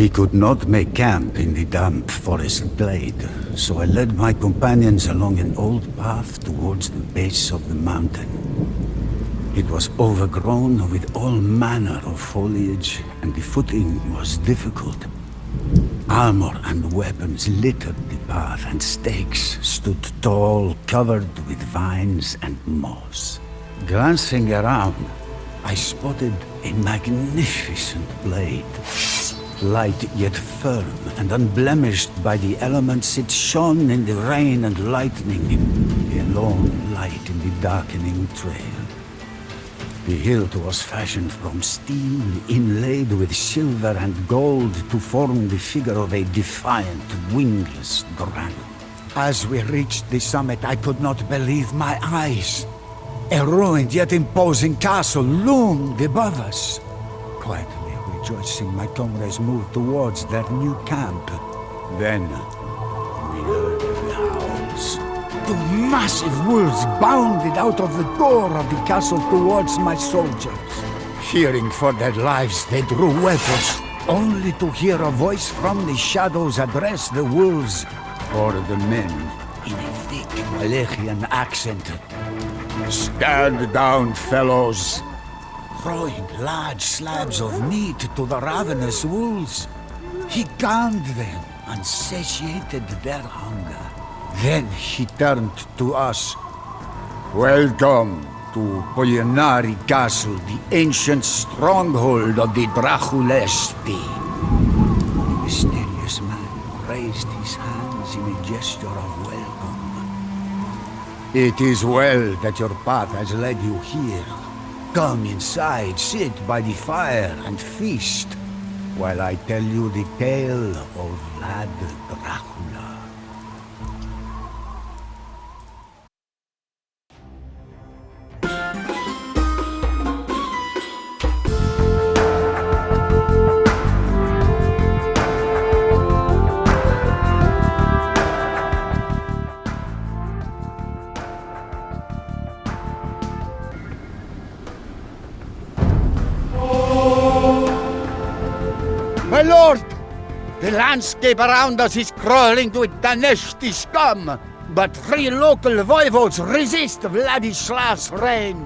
We could not make camp in the damp forest glade, so I led my companions along an old path towards the base of the mountain. It was overgrown with all manner of foliage, and the footing was difficult. Armor and weapons littered the path, and stakes stood tall, covered with vines and moss. Glancing around, I spotted a magnificent blade. Light yet firm and unblemished by the elements, it shone in the rain and lightning, a lone light in the darkening trail. The hilt was fashioned from steel, inlaid with silver and gold to form the figure of a defiant, wingless dragon. As we reached the summit, I could not believe my eyes. A ruined yet imposing castle loomed above us. Quietly rejoicing, my comrades moved towards their new camp. Then we heard the howls. Two massive wolves bounded out of the door of the castle towards my soldiers. Fearing for their lives, they drew weapons, only to hear a voice from the shadows address the wolves or the men in a thick Wallachian accent. "Stand down, fellows!" Throwing large slabs of meat to the ravenous wolves, he calmed them and satiated their hunger. Then he turned to us. "Welcome to Polianari Castle, the ancient stronghold of the Draculesti." The mysterious man raised his hands in a gesture of welcome. "It is well that your path has led you here. Come inside, sit by the fire and feast, while I tell you the tale of Vlad Dracula." My lord, the landscape around us is crawling with Daneshti scum, but 3 local voivodes resist Vladislav's reign.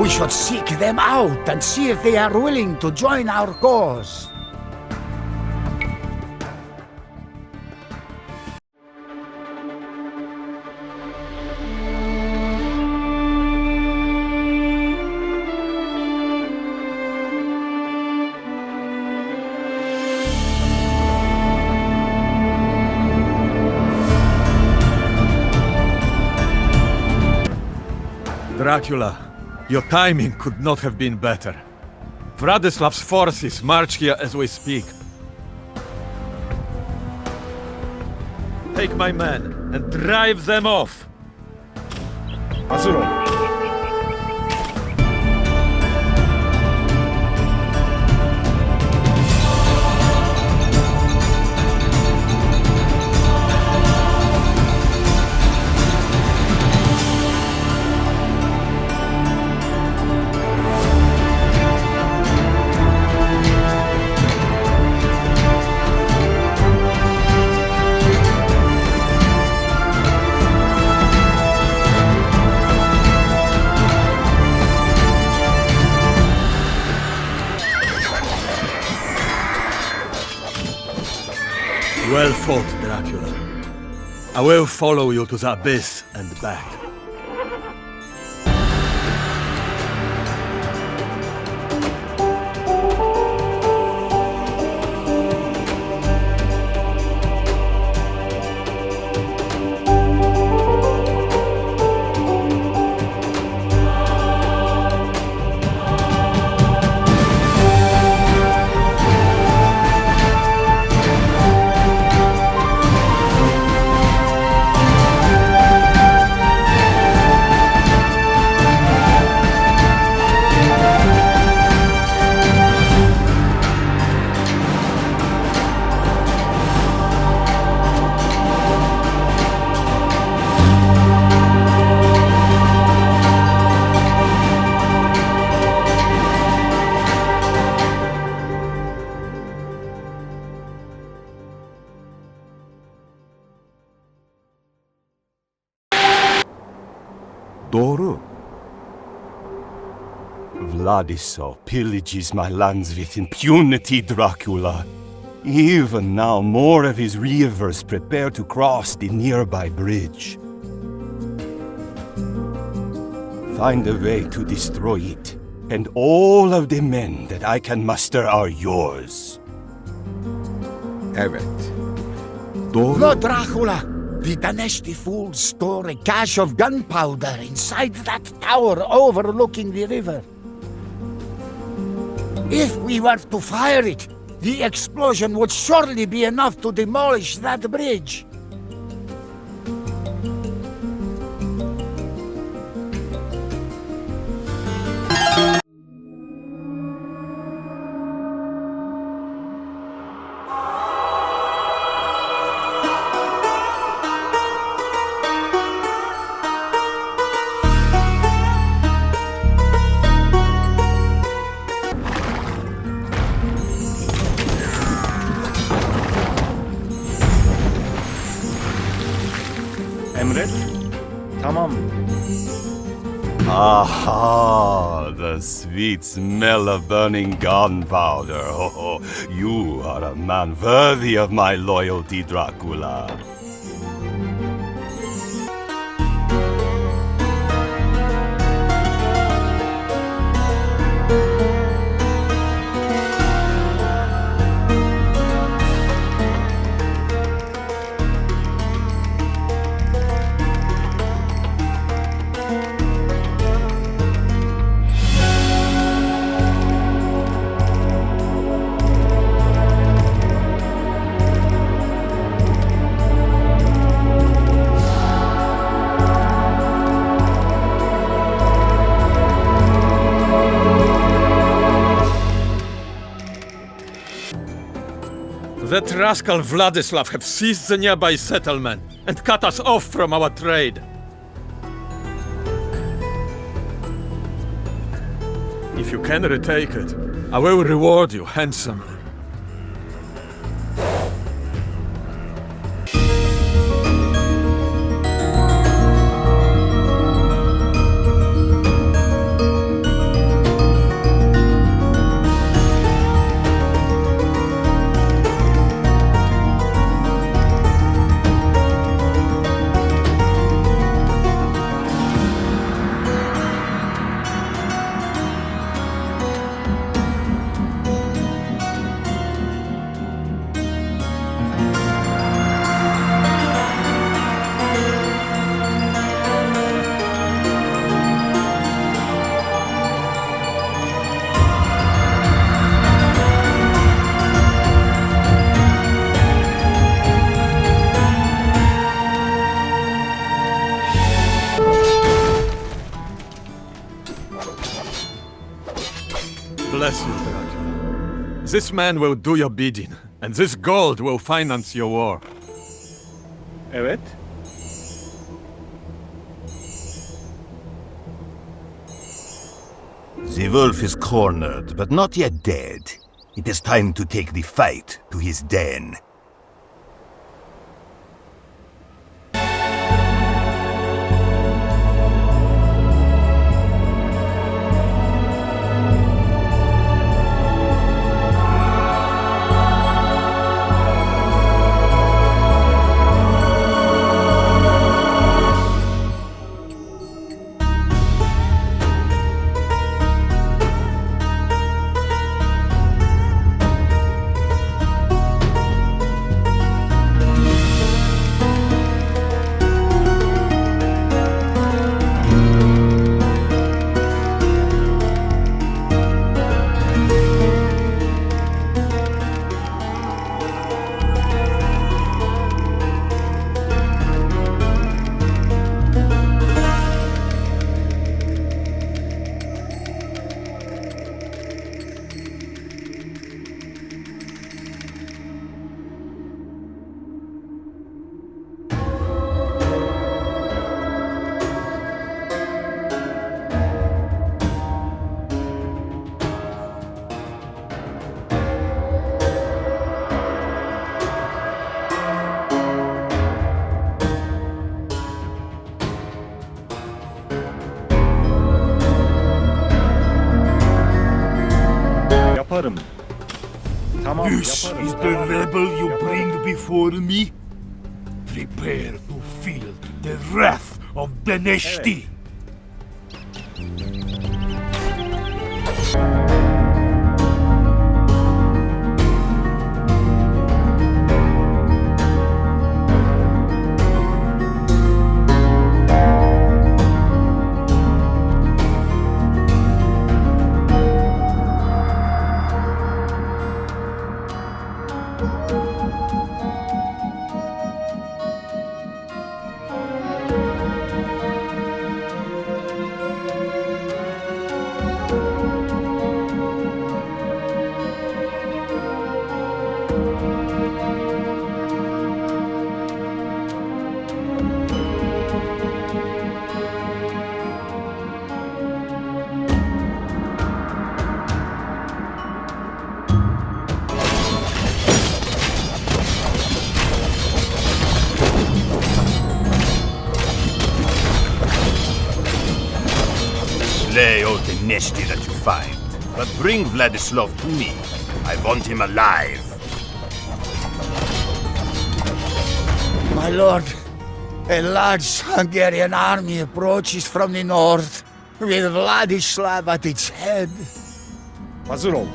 We should seek them out and see if they are willing to join our cause. Dracula, your timing could not have been better. Vladislav's forces march here as we speak. Take my men and drive them off! Azuro! Well fought, Dracula. I will follow you to the abyss and back. Doğru. Vladislav pillages my lands with impunity, Dracula. Even now, more of his reavers prepare to cross the nearby bridge. Find a way to destroy it, and all of the men that I can muster are yours. Evet. Doğru. Lord Dracula, the Daneshti fools store a cache of gunpowder inside that tower overlooking the river. If we were to fire it, the explosion would surely be enough to demolish that bridge. Emret. Tamam. Aha, the sweet smell of burning gunpowder. Oh, you are a man worthy of my loyalty, Dracula. That rascal Vladislav have seized the nearby settlement and cut us off from our trade. If you can retake it, I will reward you handsomely. Bless you, Dracula. This man will do your bidding, and this gold will finance your war. Evet. The wolf is cornered, but not yet dead. It is time to take the fight to his den. Yaparım. Tamam This yaparım. is the rebel you bring before me? Prepare to feel the wrath of Deneshti. Slay all the Neshti that you find, but bring Vladislav to me. I want him alive. My lord, a large Hungarian army approaches from the north, with Vladislav at its head. Hazır ol.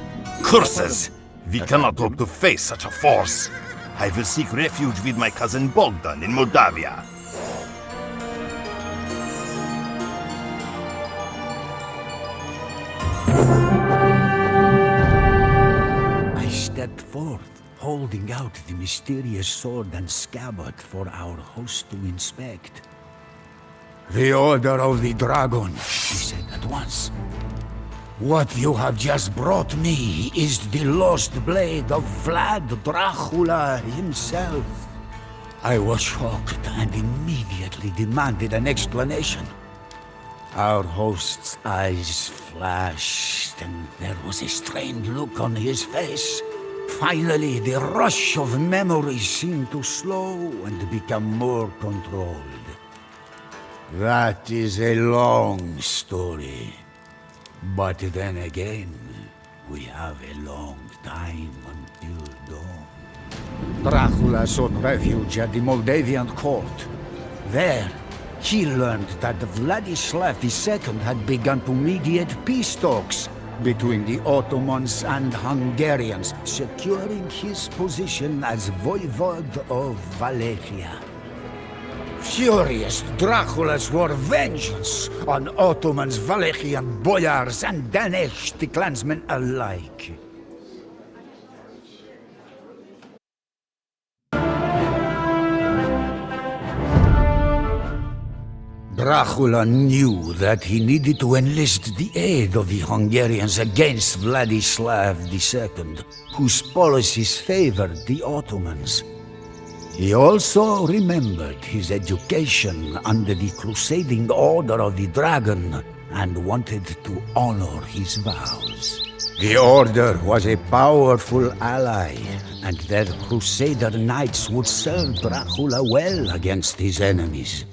Curses! We cannot hope to face such a force. I will seek refuge with my cousin Bogdan in Moldavia. I stepped forth, holding out the mysterious sword and scabbard for our host to inspect. The Order of the Dragon, he said at once. What you have just brought me is the lost blade of Vlad Dracula himself. I was shocked and immediately demanded an explanation. Our host's eyes flashed, and there was a strained look on his face. Finally, the rush of memories seemed to slow and become more controlled. That is a long story. But then again, we have a long time until dawn. Dracula sought refuge at the Moldavian court. There, he learned that Vladislav II had begun to mediate peace talks between the Ottomans and Hungarians, securing his position as voivode of Wallachia. Furious, Dracula swore vengeance on Ottomans, Wallachian boyars, and Danish clansmen alike. Dracula knew that he needed to enlist the aid of the Hungarians against Vladislav II, whose policies favored the Ottomans. He also remembered his education under the Crusading Order of the Dragon and wanted to honor his vows. The Order was a powerful ally, and their Crusader knights would serve Dracula well against his enemies.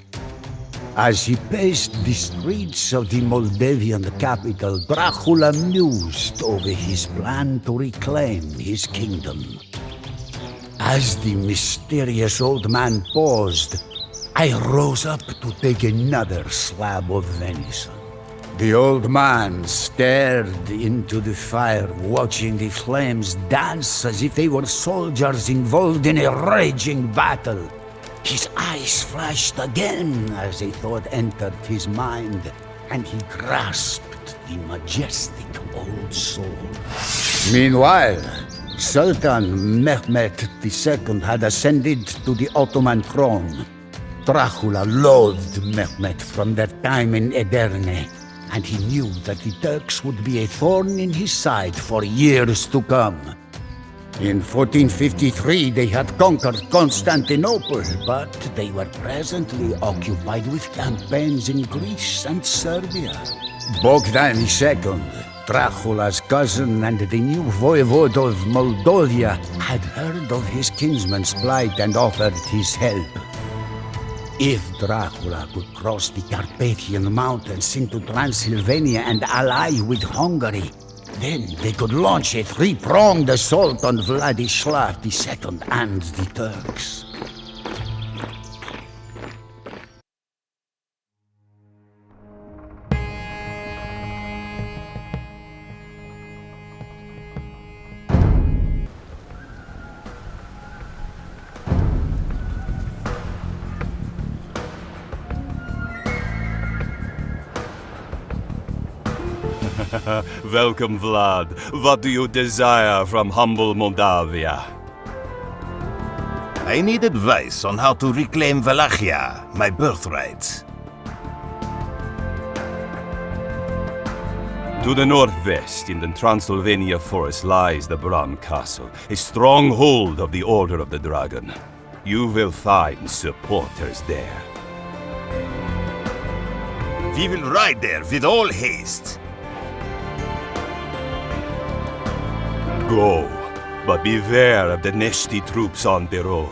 As he paced the streets of the Moldavian capital, Dracula mused over his plan to reclaim his kingdom. As the mysterious old man paused, I rose up to take another slab of venison. The old man stared into the fire, watching the flames dance as if they were soldiers involved in a raging battle. His eyes flashed again as a thought entered his mind, and he grasped the majestic old sword. Meanwhile, Sultan Mehmet II had ascended to the Ottoman throne. Dracula loathed Mehmet from their time in Edirne, and he knew that the Turks would be a thorn in his side for years to come. In 1453 they had conquered Constantinople, but they were presently occupied with campaigns in Greece and Serbia. Bogdan II, Dracula's cousin and the new voivode of Moldavia, had heard of his kinsman's plight and offered his help. If Dracula could cross the Carpathian Mountains into Transylvania and ally with Hungary, Then they could launch a three-pronged assault on Vladislav II and the Turks. Welcome, Vlad. What do you desire from humble Moldavia? I need advice on how to reclaim Wallachia, my birthright. To the northwest, in the Transylvania forest, lies the Bram Castle, a stronghold of the Order of the Dragon. You will find supporters there. We will ride there with all haste. Go, but beware of the Neshti troops on the road.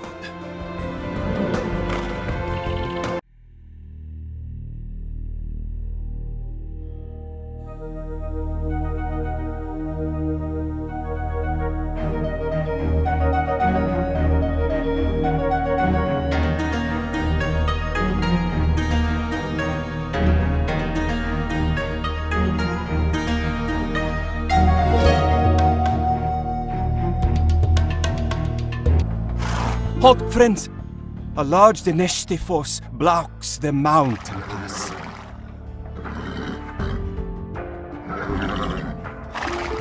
Halt, friends! A large Deneshti force blocks the mountain pass.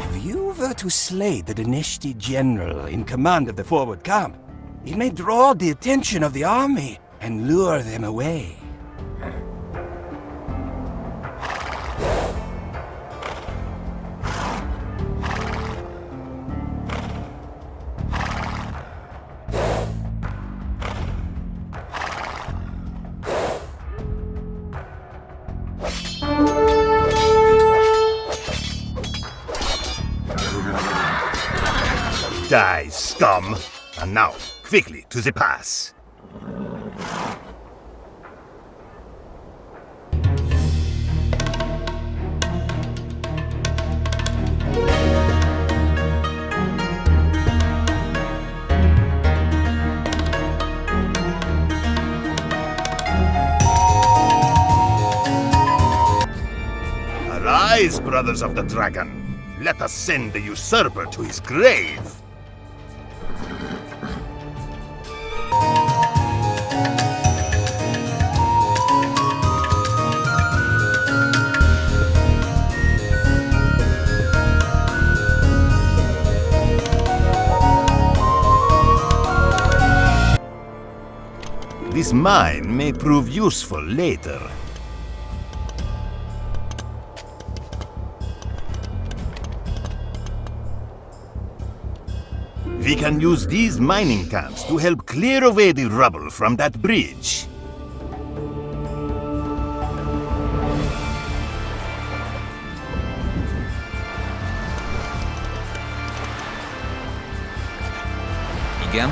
If you were to slay the Deneshti general in command of the forward camp, it may draw the attention of the army and lure them away. Die, scum! And now, quickly to the pass. Arise, brothers of the dragon! Let us send the usurper to his grave! This mine may prove useful later. We can use these mining camps to help clear away the rubble from that bridge. Igen?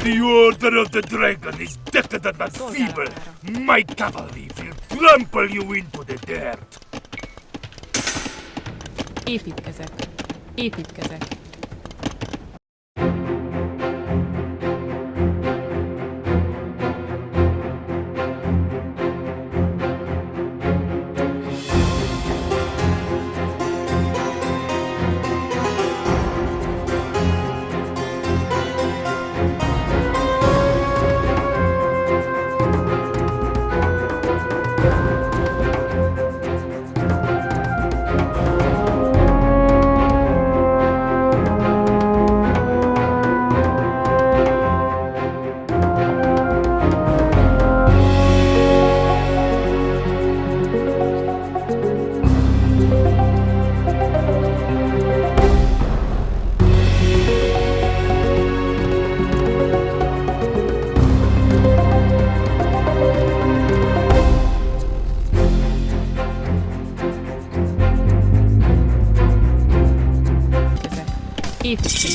The Order of the Dragon is decadent and feeble. My cavalry will trample you into the dirt. Építkezek. Építkezek.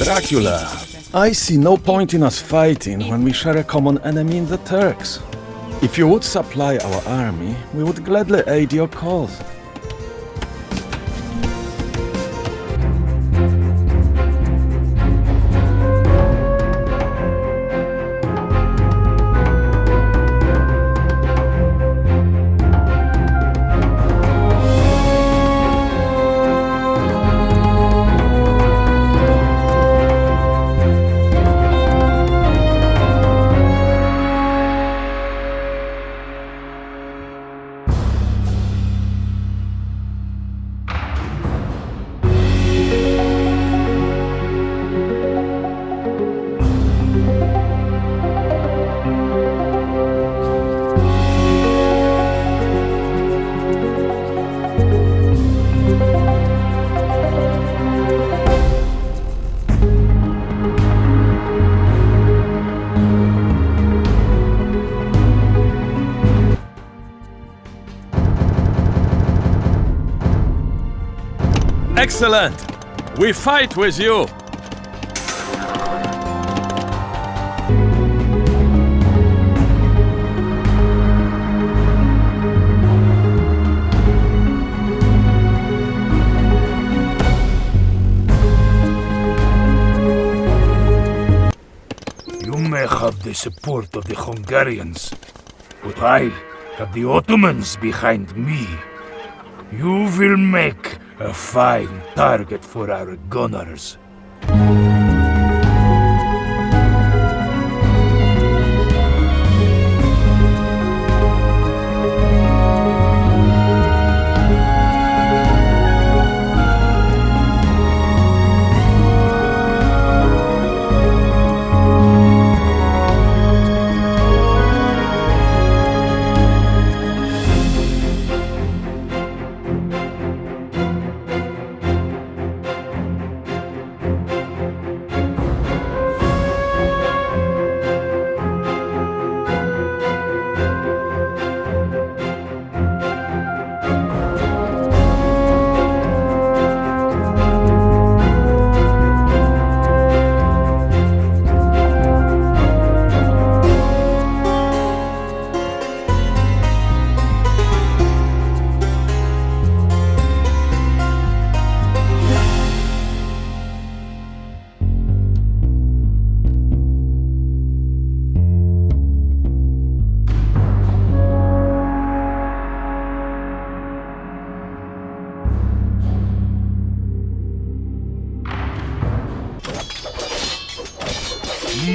Dracula, I see no point in us fighting when we share a common enemy in the Turks. If you would supply our army, we would gladly aid your cause. Excellent! We fight with you! You may have the support of the Hungarians, but I have the Ottomans behind me. You will make a fine target for our gunners.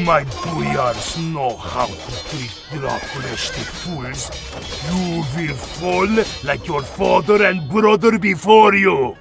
My boyars know how to treat Draculistic fools. You will fall like your father and brother before you.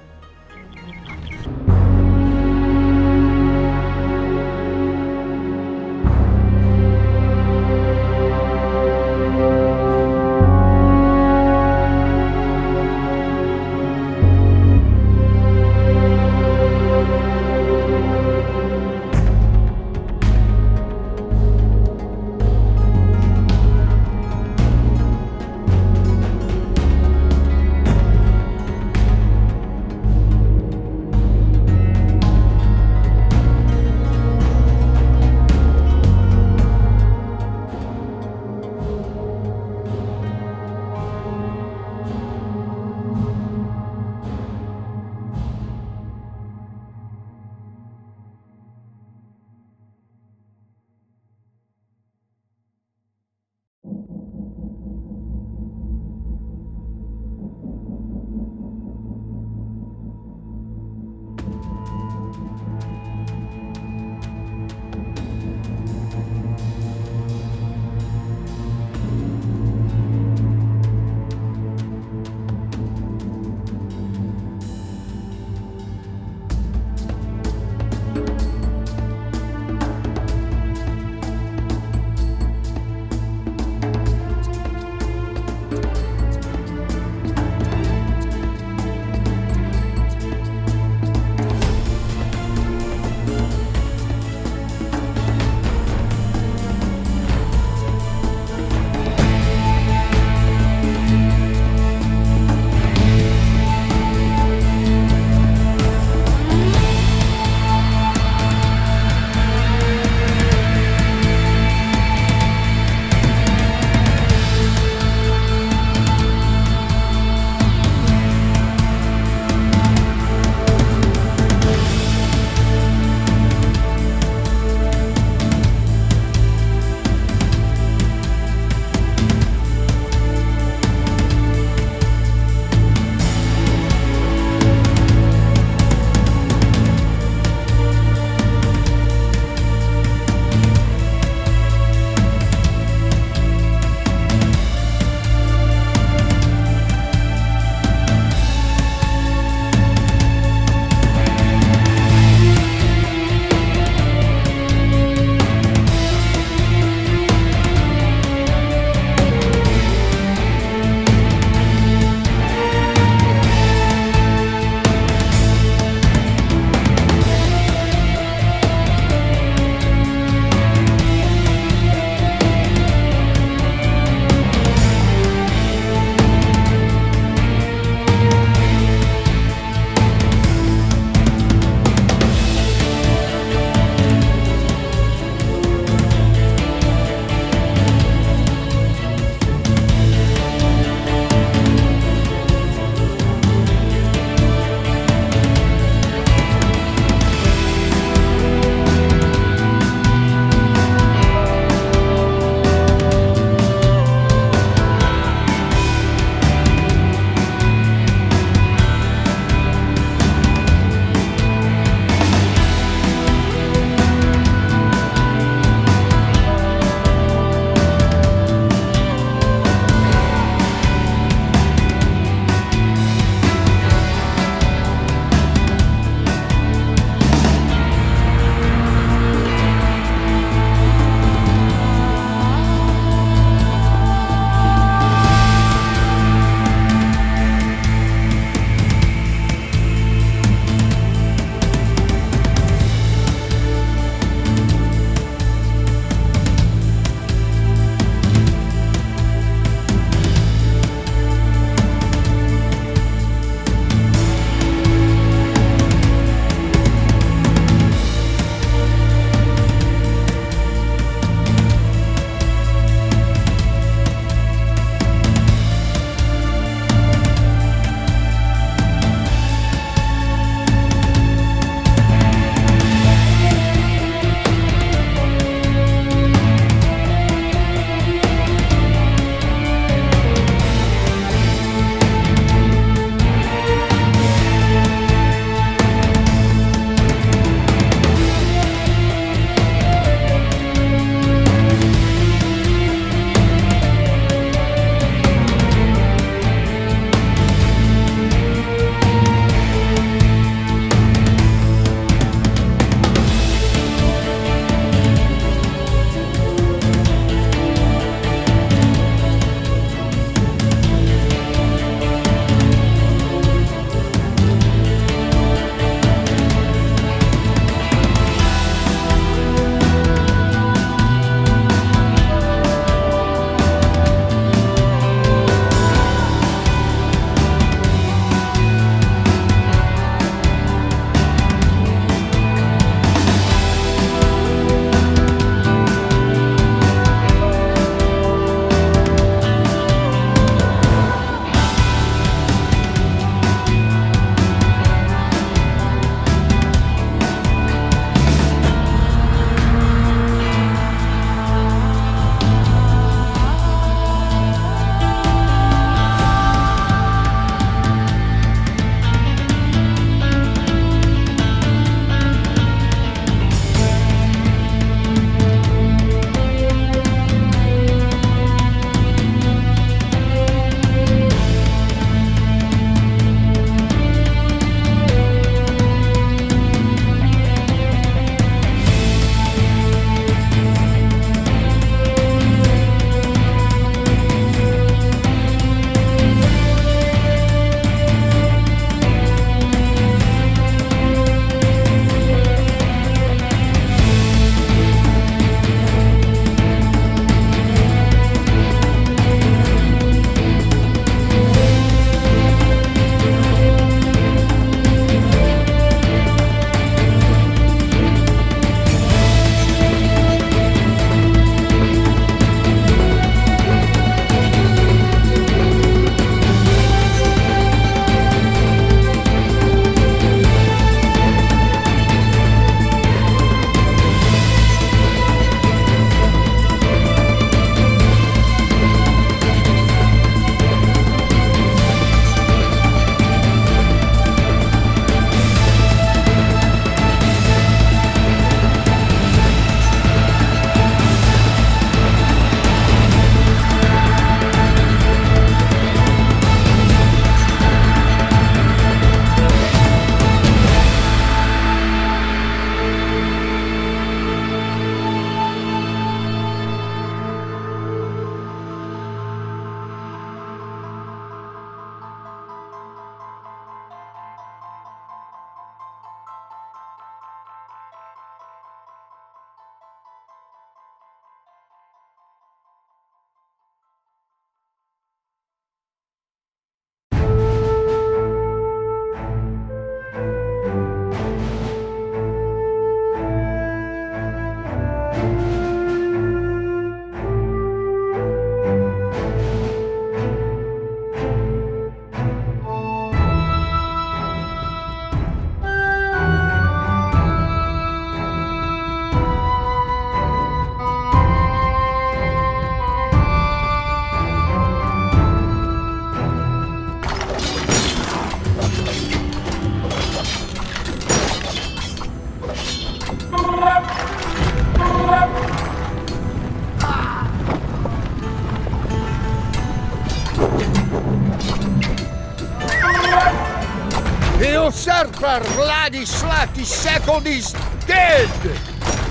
usurper Vladislav II is dead!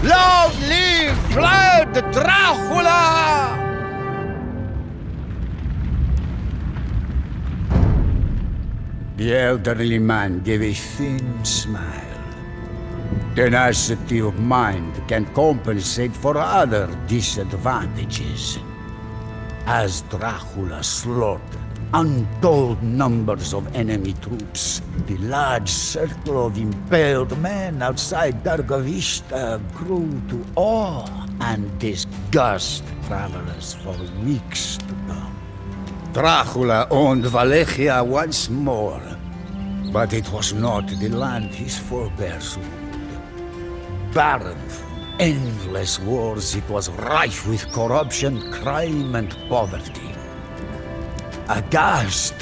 Long live Vlad Dracula! The elderly man gave a thin smile. Tenacity of mind can compensate for other disadvantages. As Dracula slaughtered untold numbers of enemy troops, the large circle of impaled men outside Dargovista grew to awe and disgust travelers for weeks to come. Dracula owned Wallachia once more, but it was not the land his forebears ruled. Barren from endless wars, it was rife with corruption, crime, and poverty. Aghast,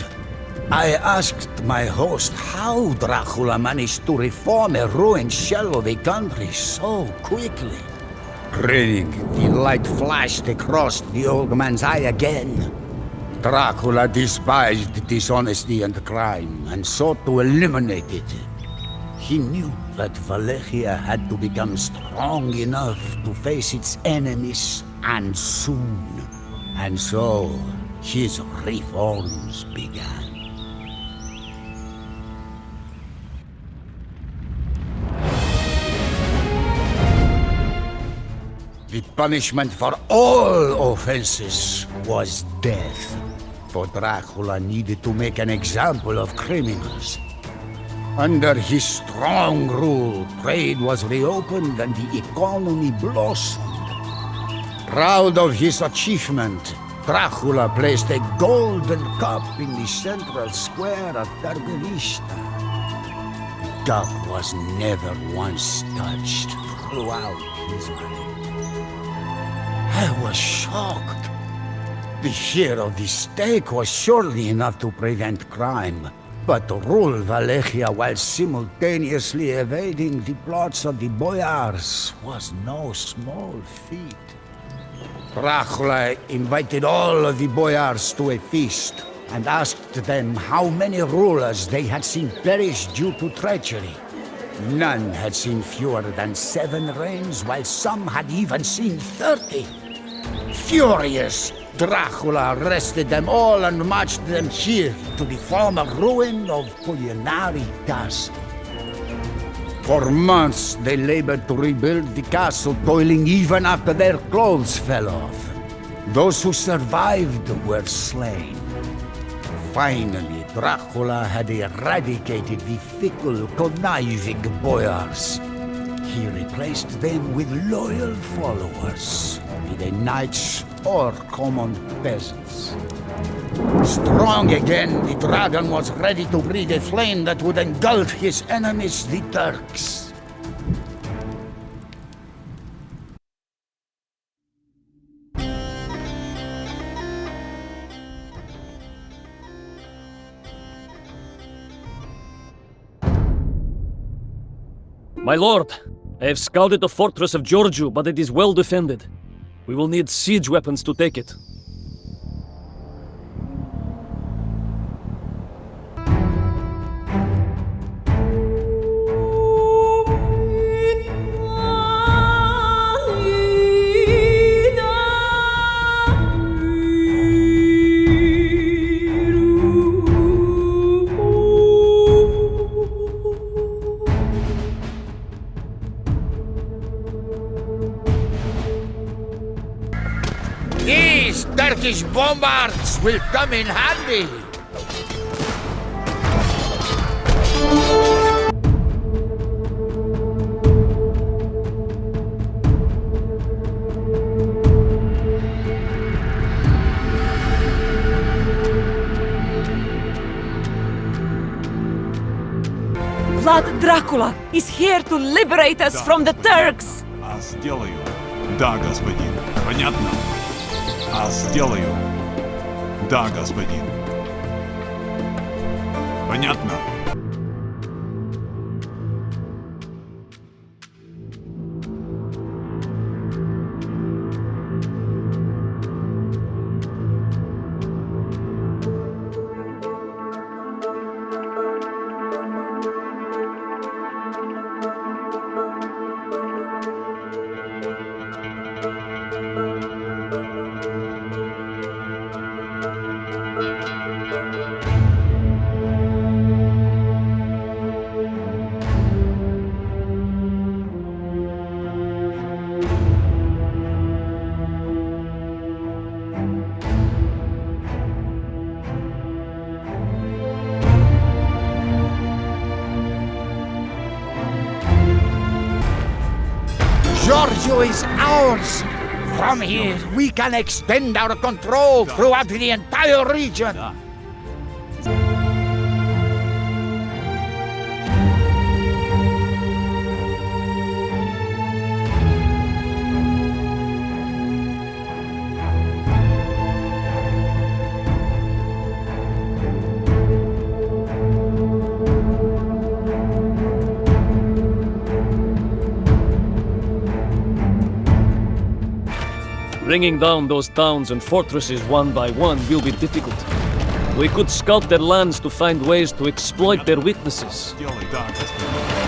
I asked my host how Dracula managed to reform a ruined shell of a country so quickly. Grinning, the light flashed across the old man's eye again. Dracula despised dishonesty and crime and sought to eliminate it. He knew that Wallachia had to become strong enough to face its enemies, and soon. And so, his reforms began. The punishment for all offenses was death, for Dracula needed to make an example of criminals. Under his strong rule, trade was reopened and the economy blossomed. Proud of his achievement, Dracula placed a golden cup in the central square of Dargovista. The cup was never once touched throughout his reign. I was shocked. The share of the stake was surely enough to prevent crime, but to rule Wallachia while simultaneously evading the plots of the boyars was no small feat. Dracula invited all of the boyars to a feast and asked them how many rulers they had seen perish due to treachery. None had seen fewer than 7 reigns, while some had even seen 30. Furious, Dracula arrested them all and marched them here to the former ruin of Pulinari Castle. For months they labored to rebuild the castle, toiling even after their clothes fell off. Those who survived were slain. Finally, Dracula had eradicated the fickle, conniving boyars. He replaced them with loyal followers, be they knights or common peasants. Strong again, the dragon was ready to breathe a flame that would engulf his enemies, the Turks. My lord, I have scouted the fortress of Georgiou, but it is well defended. We will need siege weapons to take it. These Turkish bombards will come in handy! Vlad Dracula is here to liberate us from the Turks! Сделаю. Да, господин. Понятно? Сделаю. Да, господин. Понятно? Giorgio is ours! From here, we can extend our control throughout the entire region! Bringing down those towns and fortresses one by one will be difficult. We could scout their lands to find ways to exploit their weaknesses. Сделай, да, господин.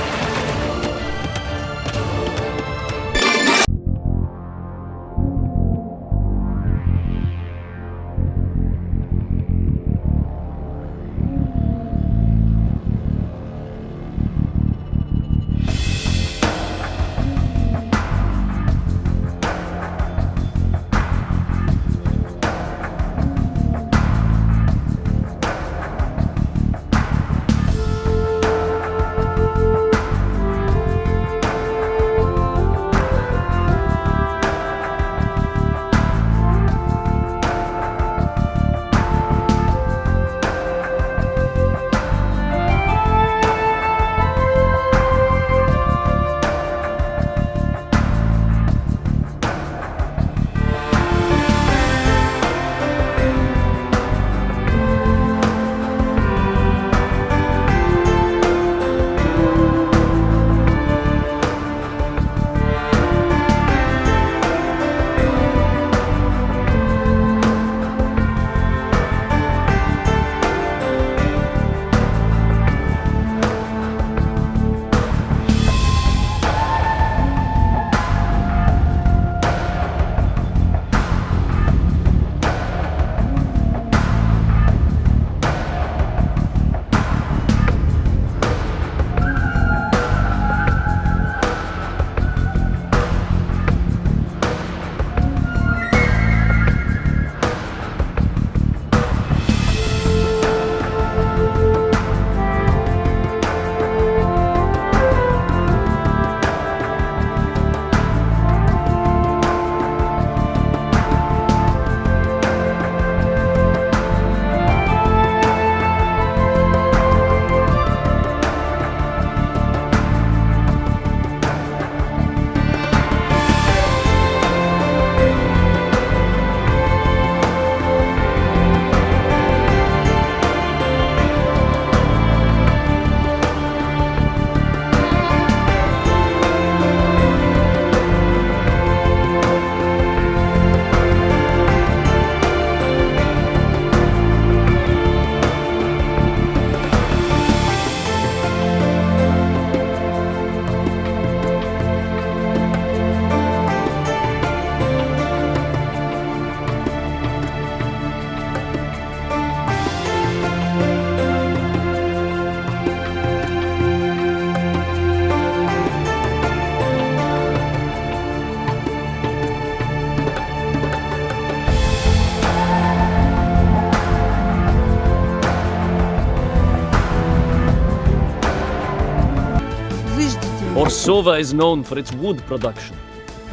Orsova is known for its wood production.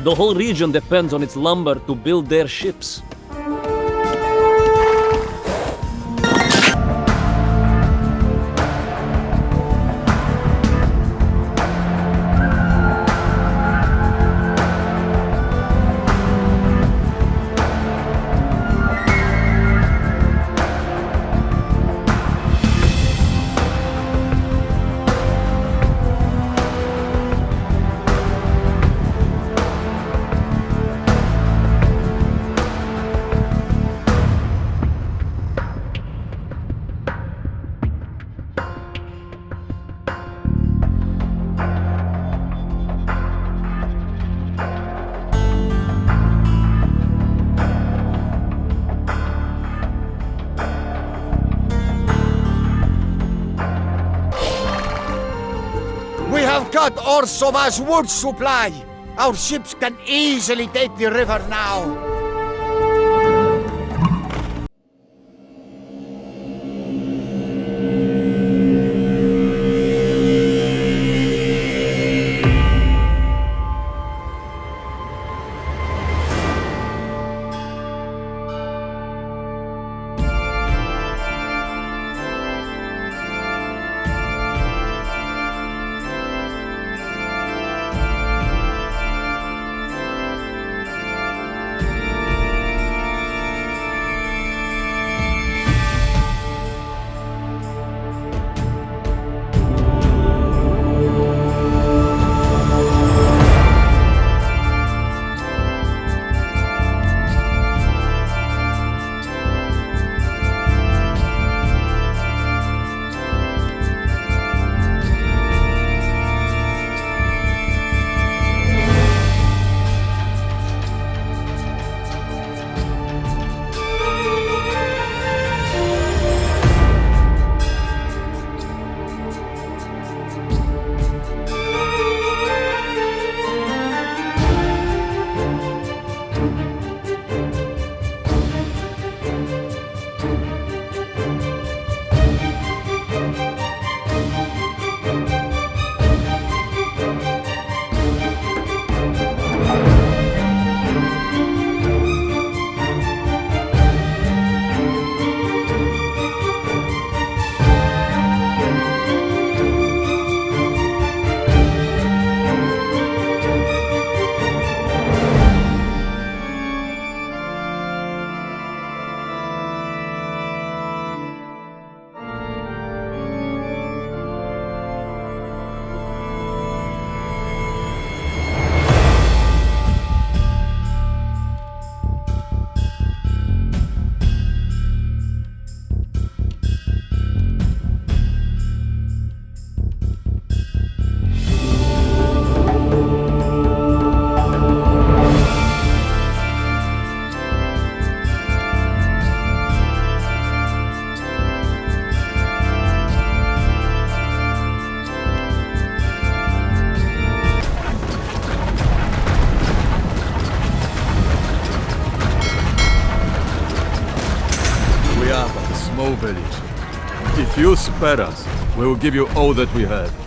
The whole region depends on its lumber to build their ships. We have got Orsova's wood supply. Our ships can easily take the river now. village. If you spare us, we will give you all that we have.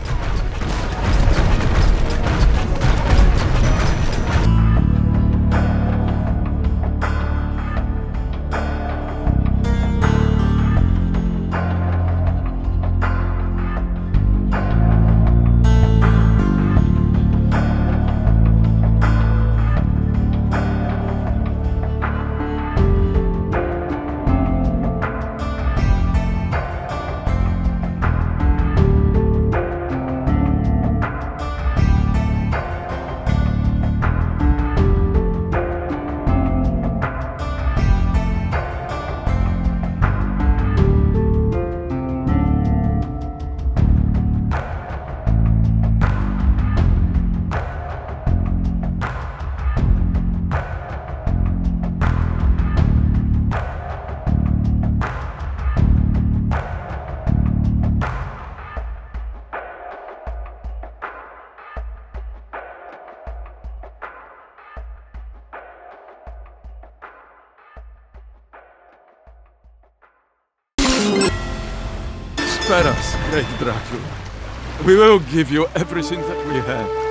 Spare us, great Dracula. We will give you everything that we have.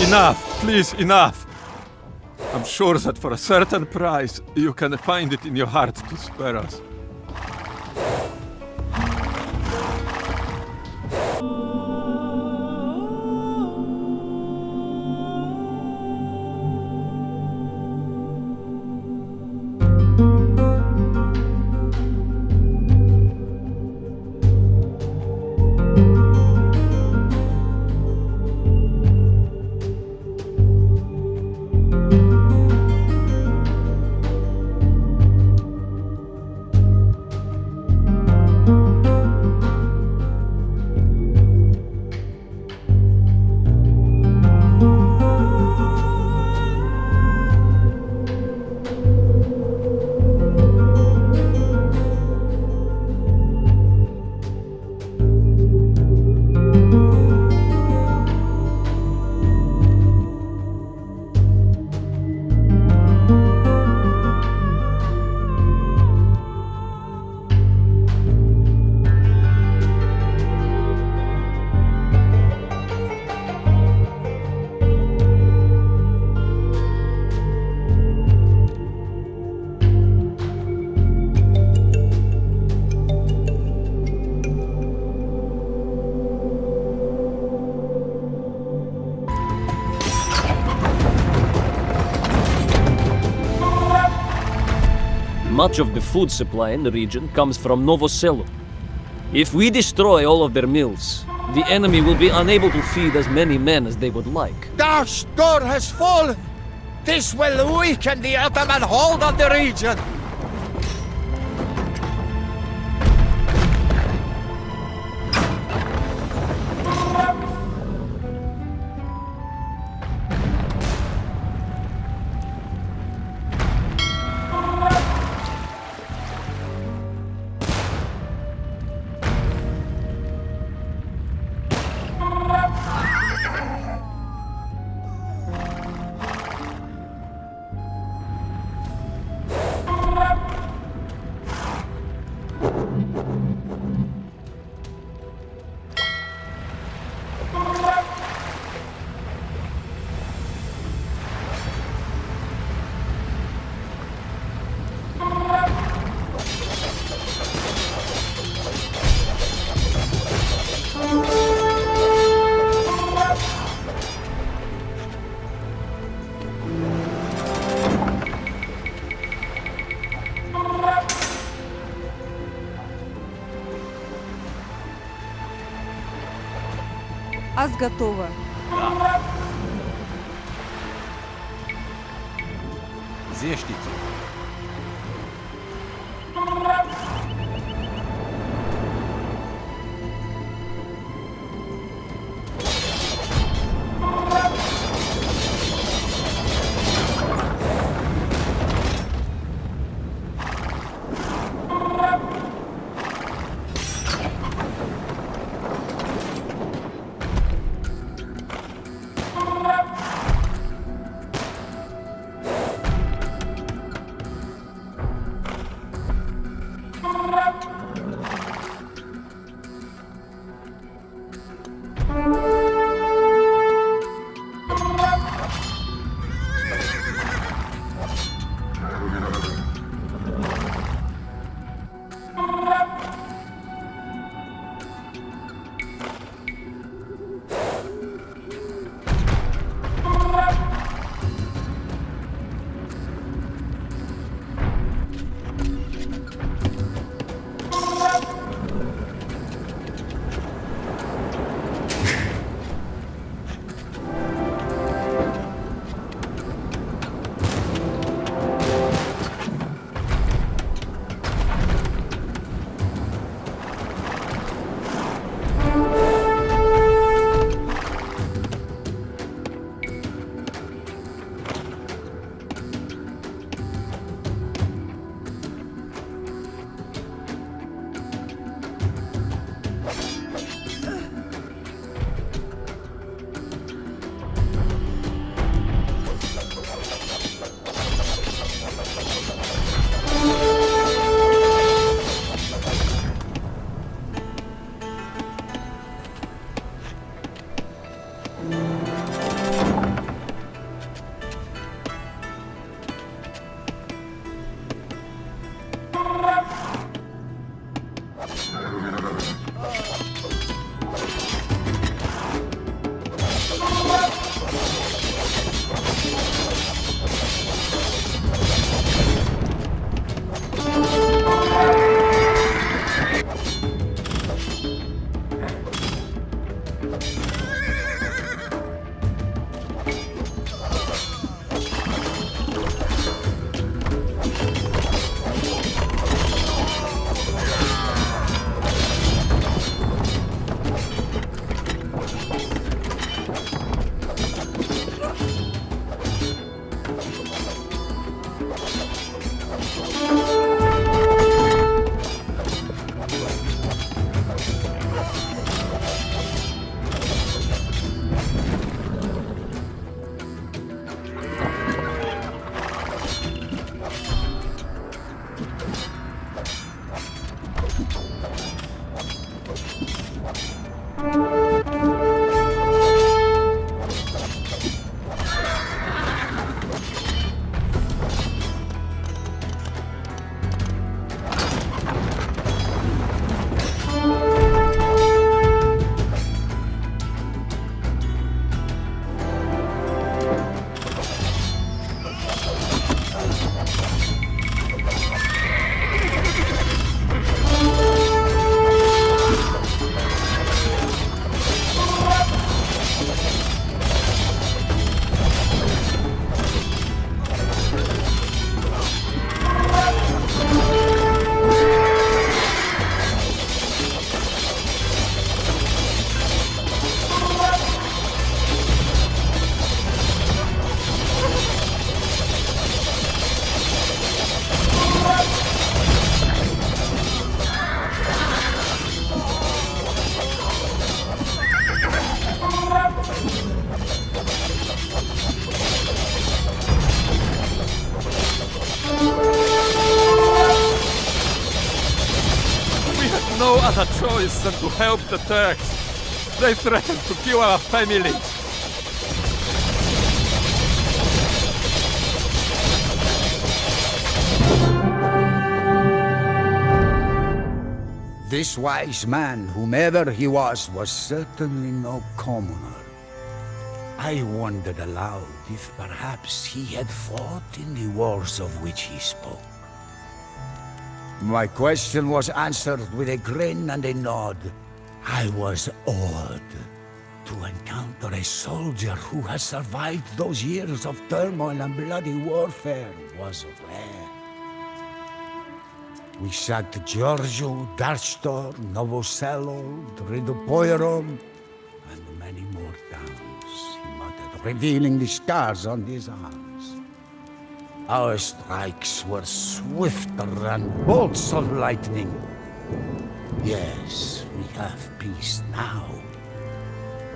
Enough! Please, enough! I'm sure that for a certain price, you can find it in your heart to spare us. Much of the food supply in the region comes from Novoselo. If we destroy all of their mills, the enemy will be unable to feed as many men as they would like. Our store has fallen! This will weaken the Ottoman hold on the region! Аз готова. Зештите. No other choice than to help the Turks. They threatened to kill our family. This wise man, whomever he was certainly no commoner. I wondered aloud if perhaps he had fought in the wars of which he spoke. My question was answered with a grin and a nod. I was awed to encounter a soldier who has survived those years of turmoil and bloody warfare was rare. We sacked Giorgio, Darstor, Novoselo, Tridopoiron, and many more towns, he muttered, revealing the scars on his arms. Our strikes were swifter than bolts of lightning. Yes, we have peace now,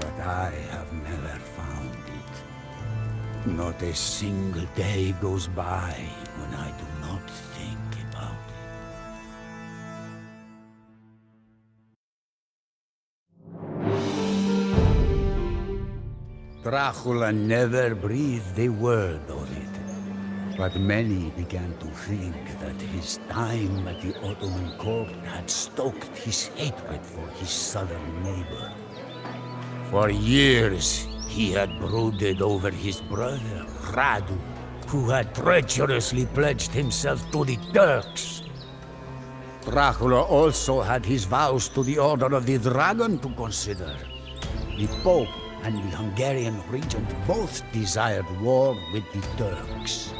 but I have never found it. Not a single day goes by when I do not think about it. Dracula never breathed a word of it. But many began to think that his time at the Ottoman court had stoked his hatred for his southern neighbor. For years, he had brooded over his brother, Radu, who had treacherously pledged himself to the Turks. Dracula also had his vows to the Order of the Dragon to consider. The Pope and the Hungarian regent both desired war with the Turks.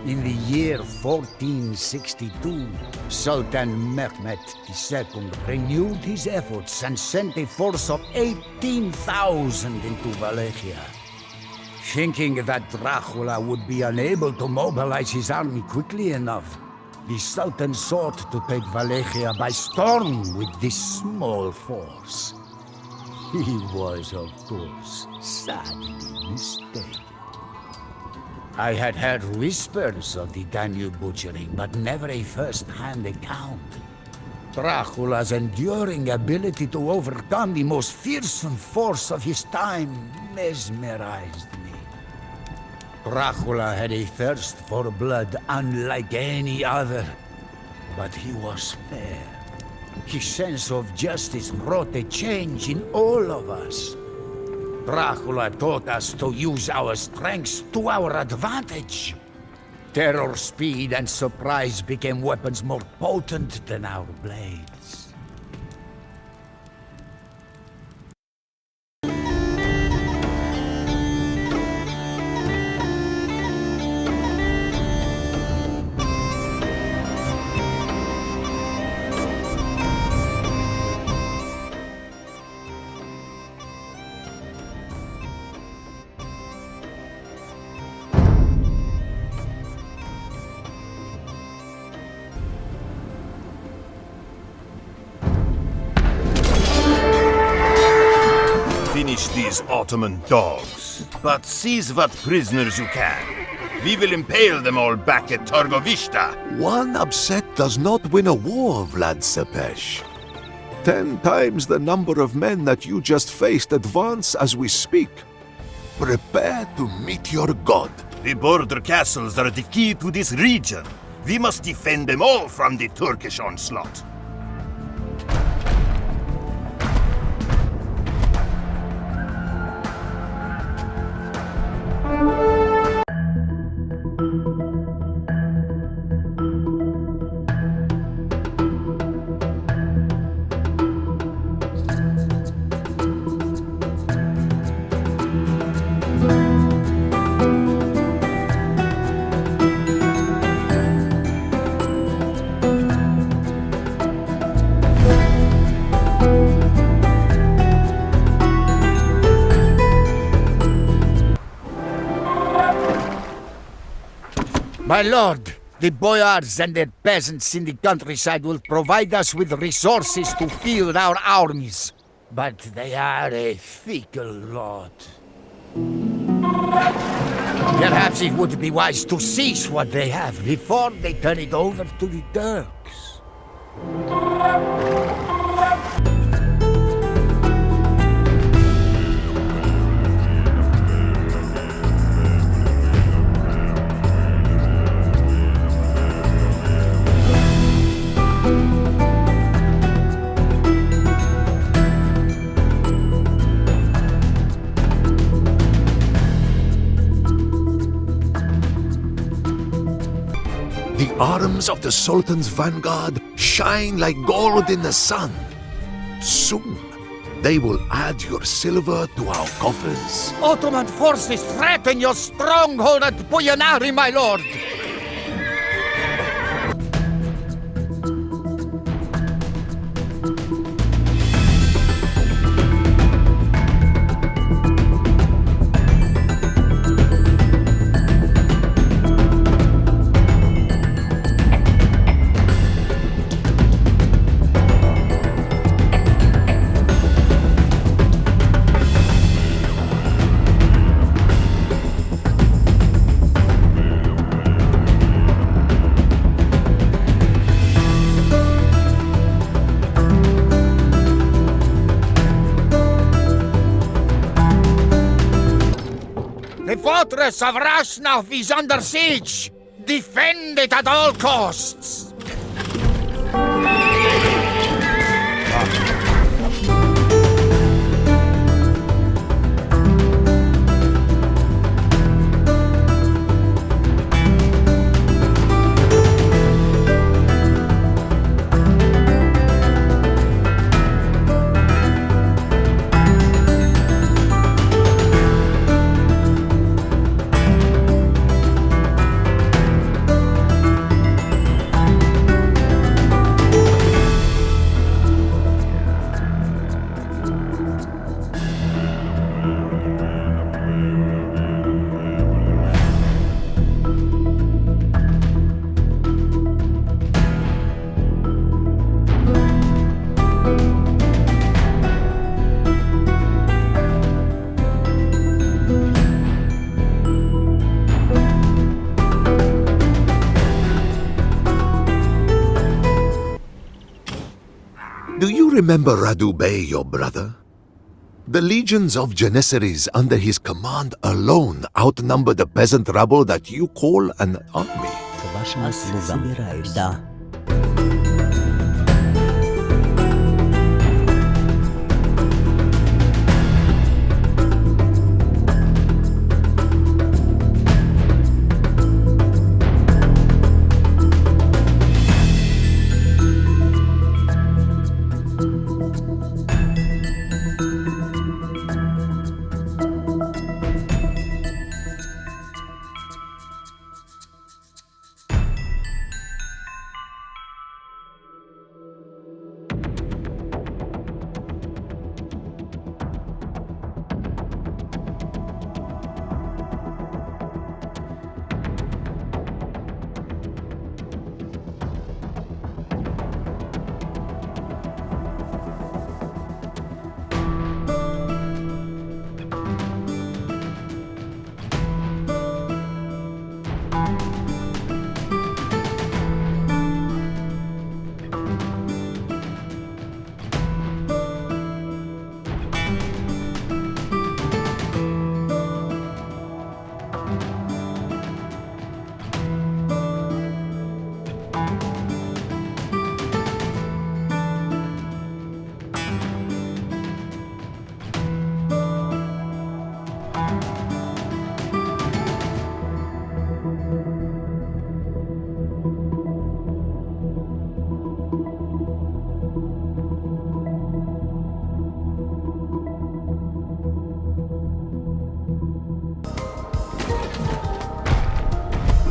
In the year 1462, Sultan Mehmed II renewed his efforts and sent a force of 18,000 into Wallachia. Thinking that Dracula would be unable to mobilize his army quickly enough, the Sultan sought to take Wallachia by storm with this small force. He was, of course, sadly mistaken. I had heard whispers of the Danube butchering, but never a first-hand account. Dracula's enduring ability to overcome the most fearsome force of his time mesmerized me. Dracula had a thirst for blood unlike any other, but he was fair. His sense of justice wrought a change in all of us. Dracula taught us to use our strengths to our advantage. Terror, speed, and surprise became weapons more potent than our blades. Finish these Ottoman dogs, but seize what prisoners you can. We will impale them all back at Targovishta. One upset does not win a war, Vlad Țepeș. 10 times the number of men that you just faced advance as we speak. Prepare to meet your god. The border castles are the key to this region. We must defend them all from the Turkish onslaught. My lord, the boyars and their peasants in the countryside will provide us with resources to field our armies. But they are a fickle lot. Perhaps it would be wise to seize what they have before they turn it over to the Turks. The arms of the Sultan's vanguard shine like gold in the sun. Soon, they will add your silver to our coffers. Ottoman forces threaten your stronghold at Boyanari, my lord! The fortress of Rasnov is under siege! Defend it at all costs! Do you remember Radu Bey, your brother? The legions of Janissaries under his command alone outnumber the peasant rabble that you call an army. Da.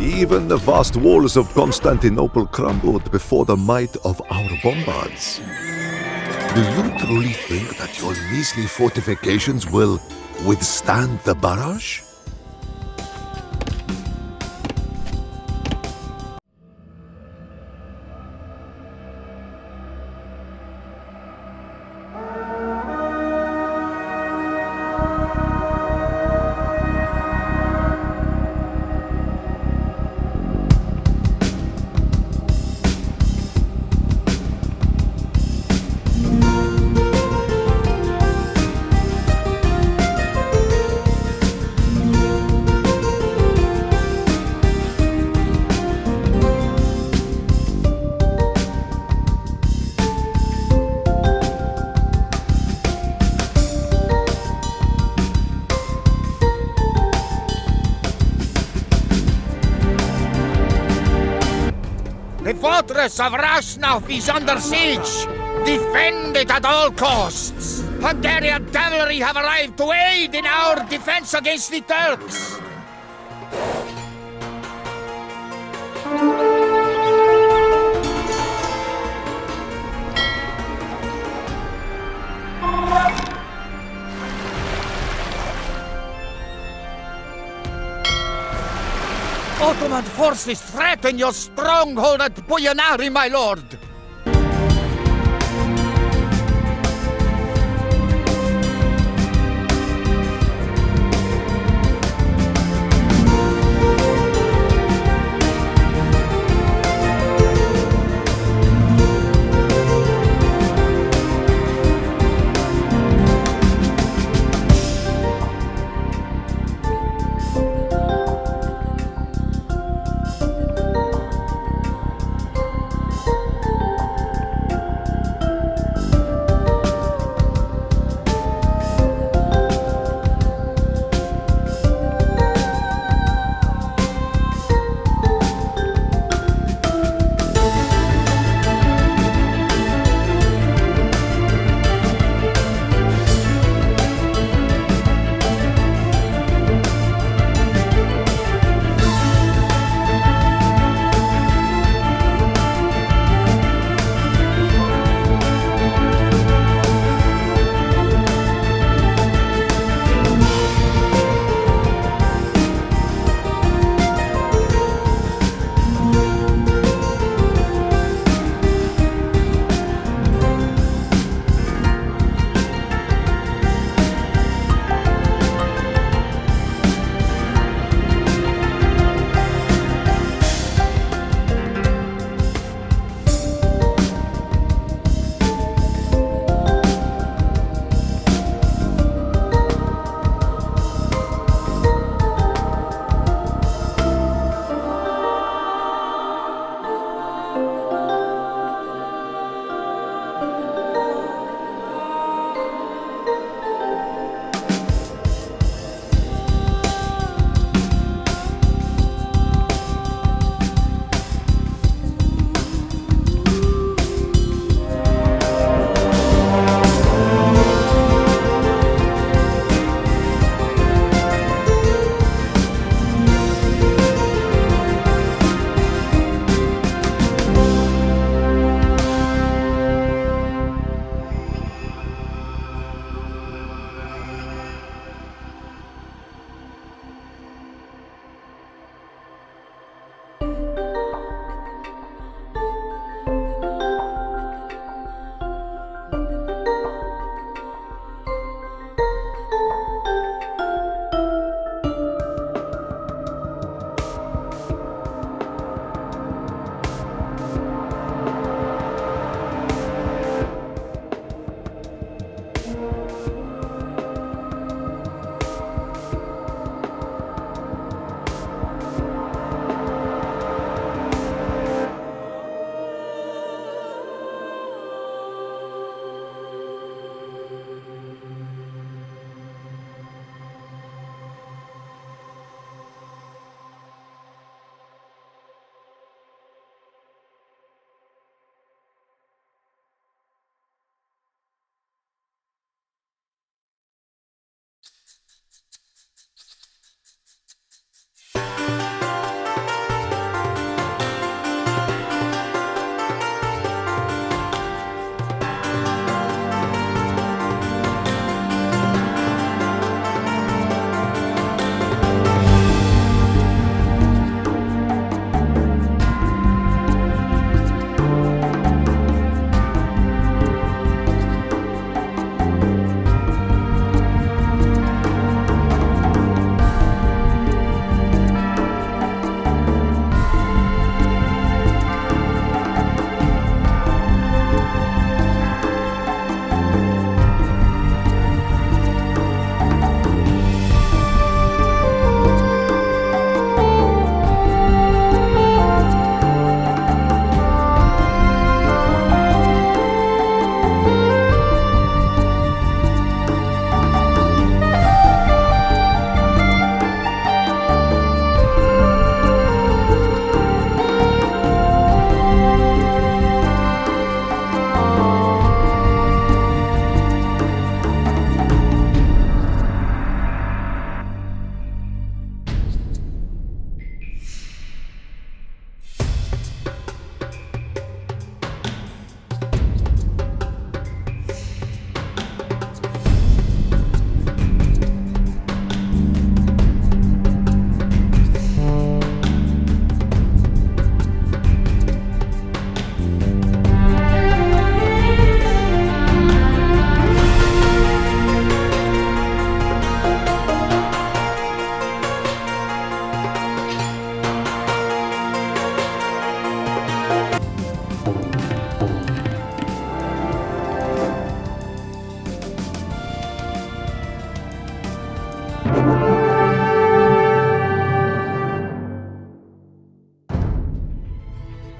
Even the vast walls of Constantinople crumbled before the might of our bombards. Do you truly think that your measly fortifications will withstand the barrage? The fortress of Rasnov is under siege! Defend it at all costs! Hungarian cavalry have arrived to aid in our defense against the Turks! Ottoman forces threaten your stronghold at Boyanari, my lord!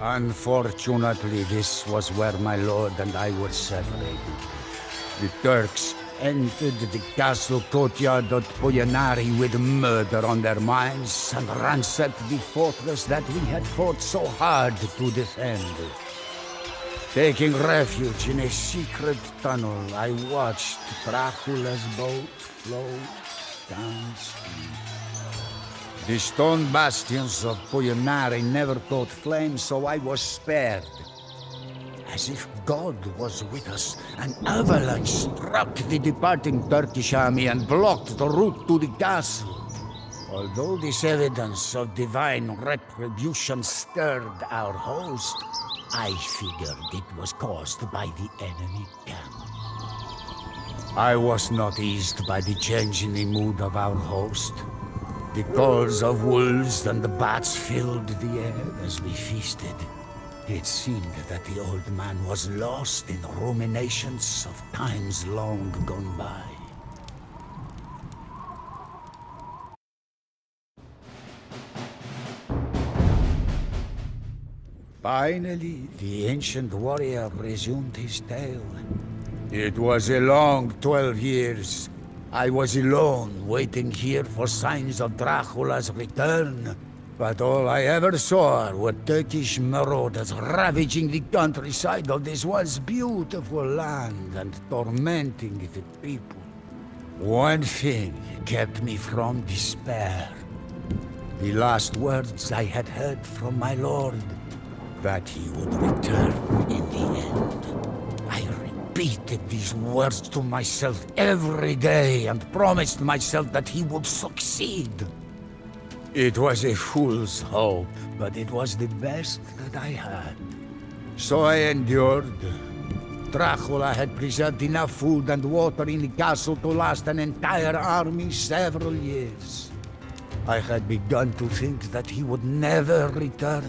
Unfortunately, this was where my lord and I were separated. The Turks entered the castle courtyard at Poyanari with murder on their minds and ransacked the fortress that we had fought so hard to defend. Taking refuge in a secret tunnel, I watched Dracula's boat float downstream. The stone bastions of Poyanari never caught flame, so I was spared. As if God was with us, an avalanche struck the departing Turkish army and blocked the route to the castle. Although this evidence of divine retribution stirred our host, I figured it was caused by the enemy camp. I was not eased by the change in the mood of our host. The calls of wolves and the bats filled the air as we feasted. It seemed that the old man was lost in ruminations of times long gone by. Finally, the ancient warrior resumed his tale. It was a long 12 years. I was alone, waiting here for signs of Dracula's return. But all I ever saw were Turkish marauders ravaging the countryside of this once beautiful land and tormenting the people. One thing kept me from despair. The last words I had heard from my lord, that he would return in the end. I repeated these words to myself every day and promised myself that he would succeed. It was a fool's hope, but it was the best that I had. So I endured. Dracula had preserved enough food and water in the castle to last an entire army several years. I had begun to think that he would never return.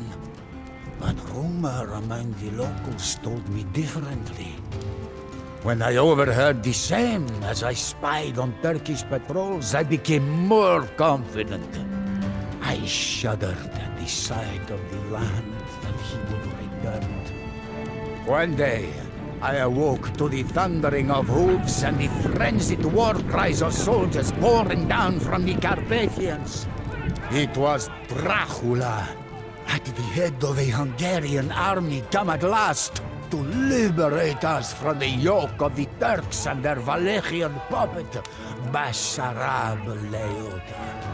But rumor among the locals told me differently. When I overheard the same as I spied on Turkish patrols, I became more confident. I shuddered at the sight of the land that he would return to. One day, I awoke to the thundering of hooves and the frenzied war cries of soldiers pouring down from the Carpathians. It was Dracula, at the head of a Hungarian army, come at last to liberate us from the yoke of the Turks and their Wallachian puppet, Basarab Leota.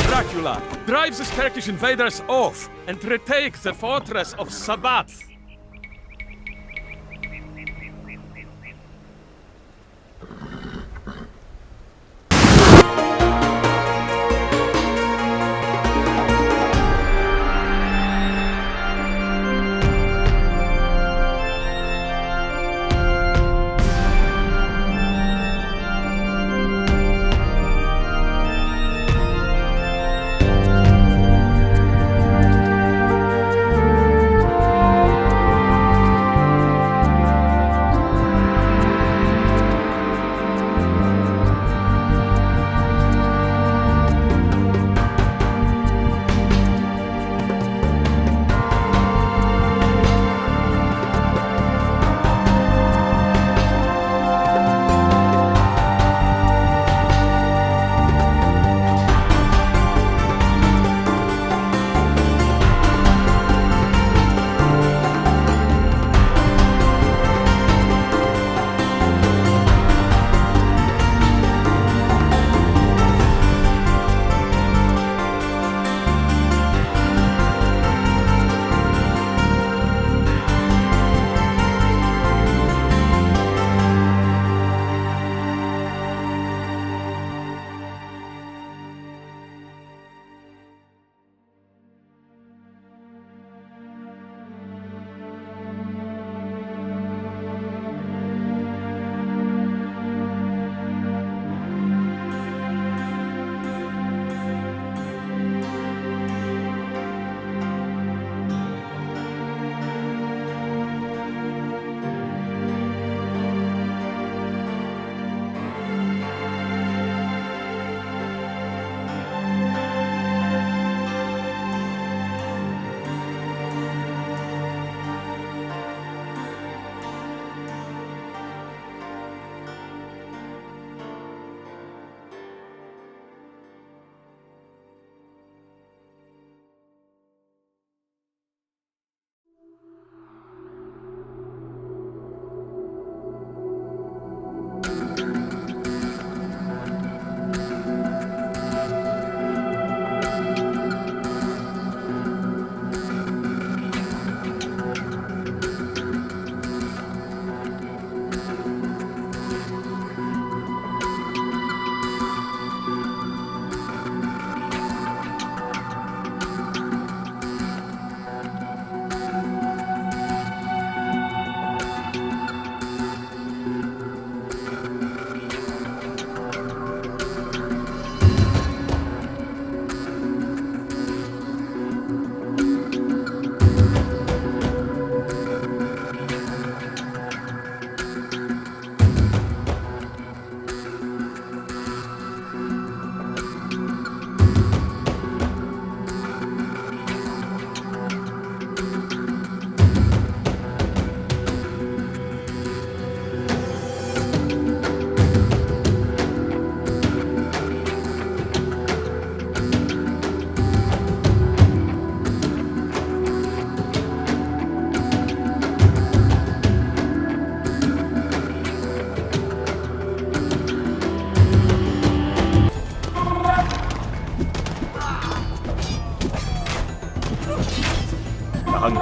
Dracula drives the Turkish invaders off and retakes the fortress of Sabat.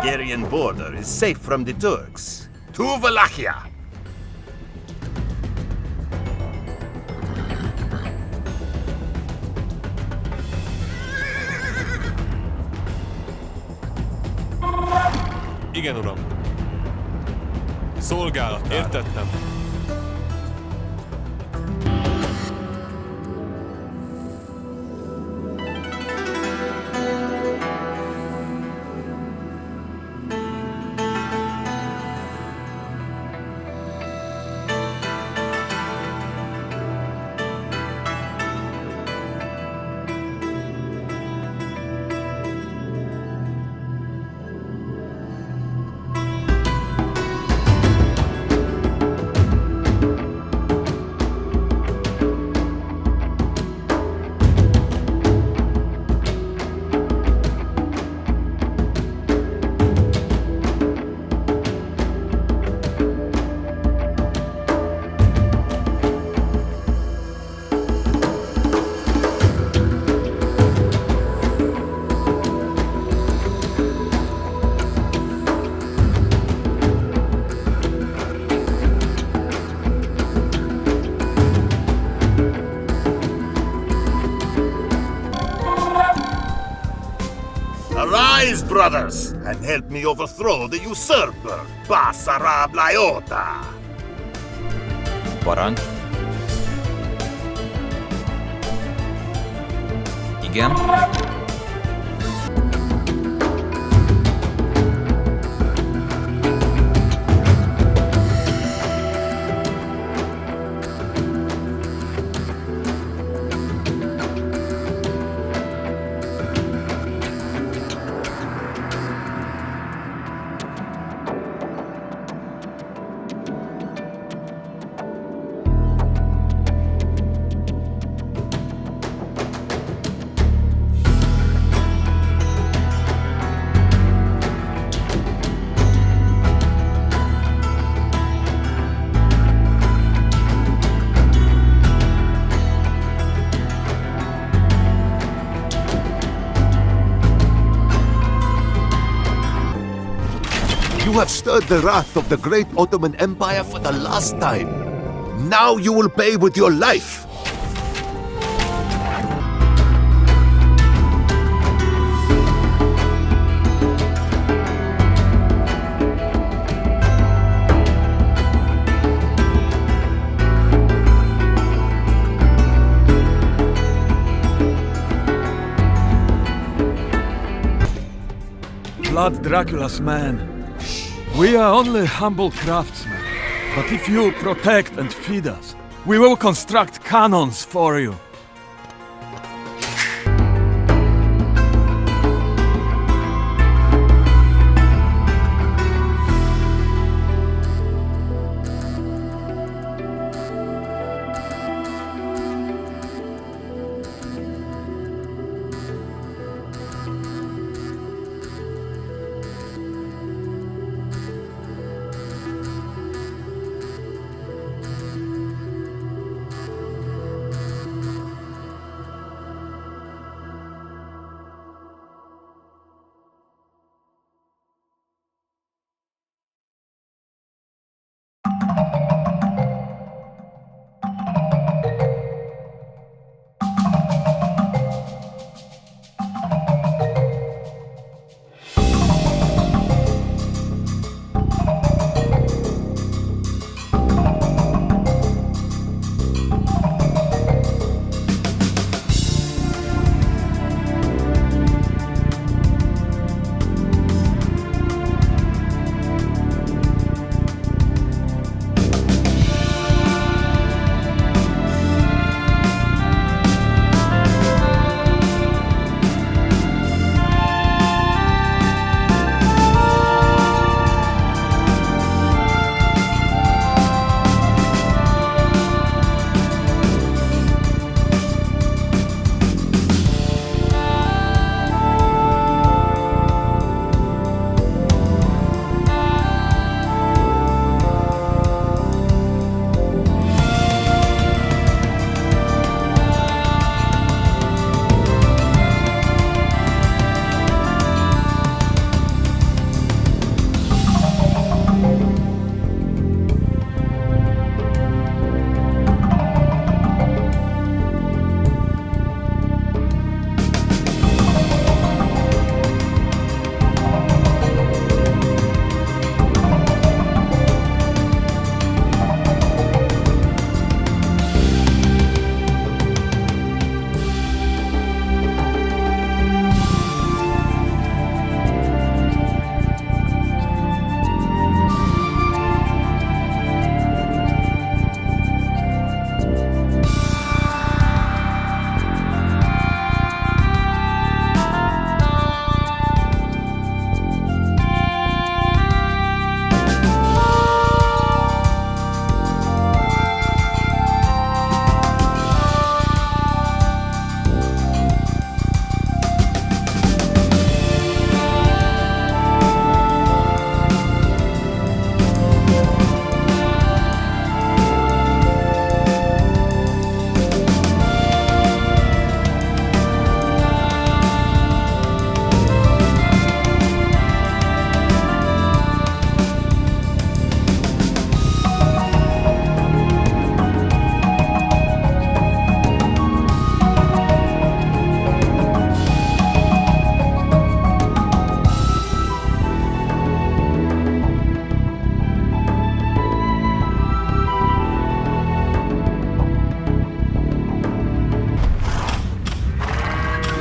Hungarian border is safe from the Turks. To Wallachia! Igen, uram. Szolgálat, értettem. Arise, brothers, and help me overthrow the usurper, Basarab Laiota! Parancs. Igen. You have stirred the wrath of the great Ottoman Empire for the last time. Now you will pay with your life. Vlad Dracula's men. We are only humble craftsmen, but if you protect and feed us, we will construct cannons for you.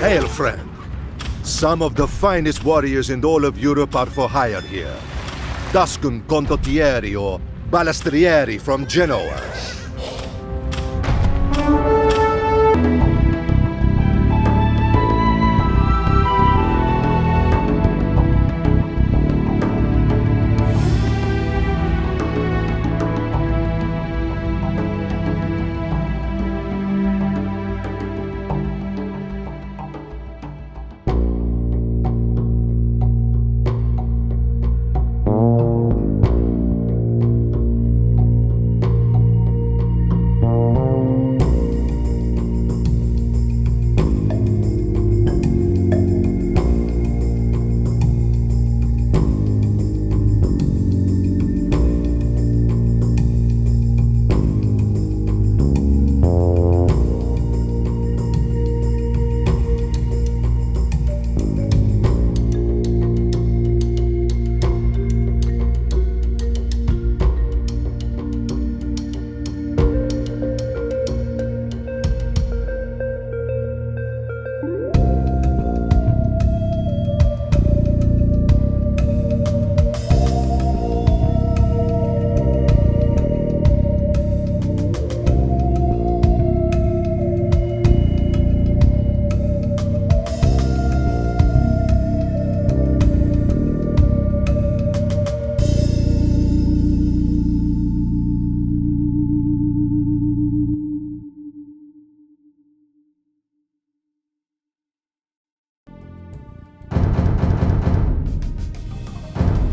Hail, friend. Some of the finest warriors in all of Europe are for hire here. Dascun Condottieri or Balestrieri from Genoa.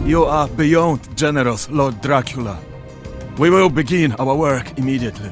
You are beyond generous, Lord Dracula. We will begin our work immediately.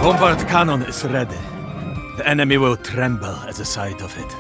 Bombard cannon is ready. The enemy will tremble at the sight of it.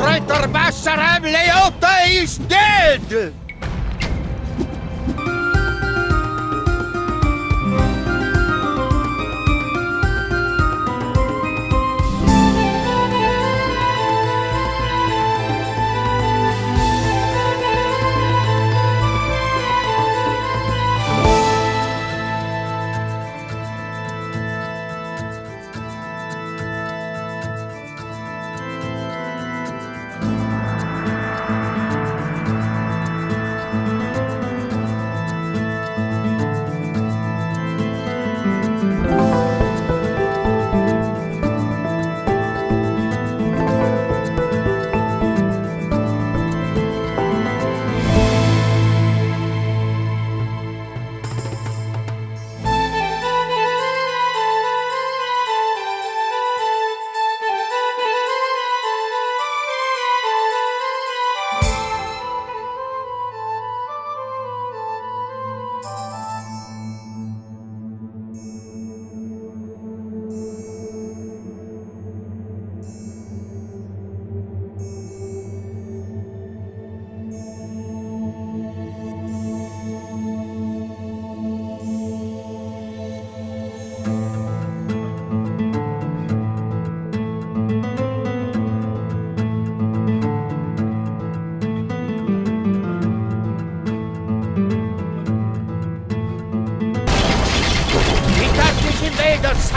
Traitor Bassaram Leota is dead!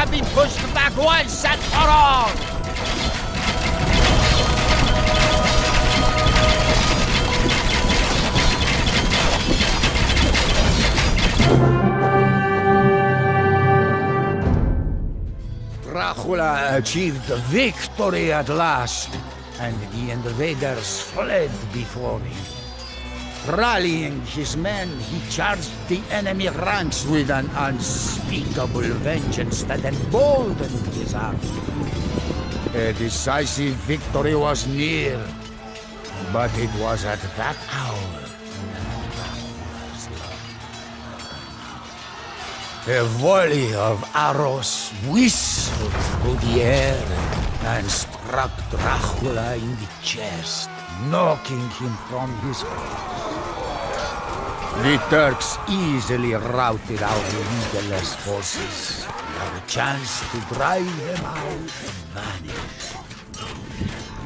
have been pushed back once and for all! Dracula achieved victory at last, and the invaders fled before him. Rallying his men, he charged the enemy ranks with an unspeakable vengeance that emboldened his army. A decisive victory was near, but it was at that hour that Dracula's love. A volley of arrows whistled through the air and struck Dracula in the chest, knocking him from his horse. The Turks easily routed our leaderless forces. Our chance to drive them out vanished.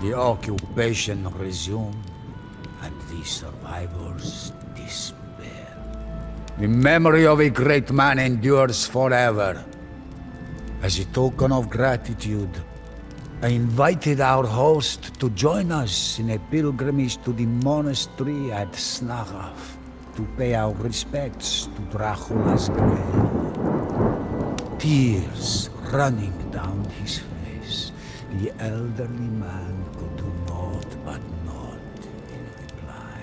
The occupation resumed, and the survivors despair. The memory of a great man endures forever. As a token of gratitude, I invited our host to join us in a pilgrimage to the monastery at Snagov to pay our respects to Dracula's grave. Tears running down his face, the elderly man could do naught but nod in reply.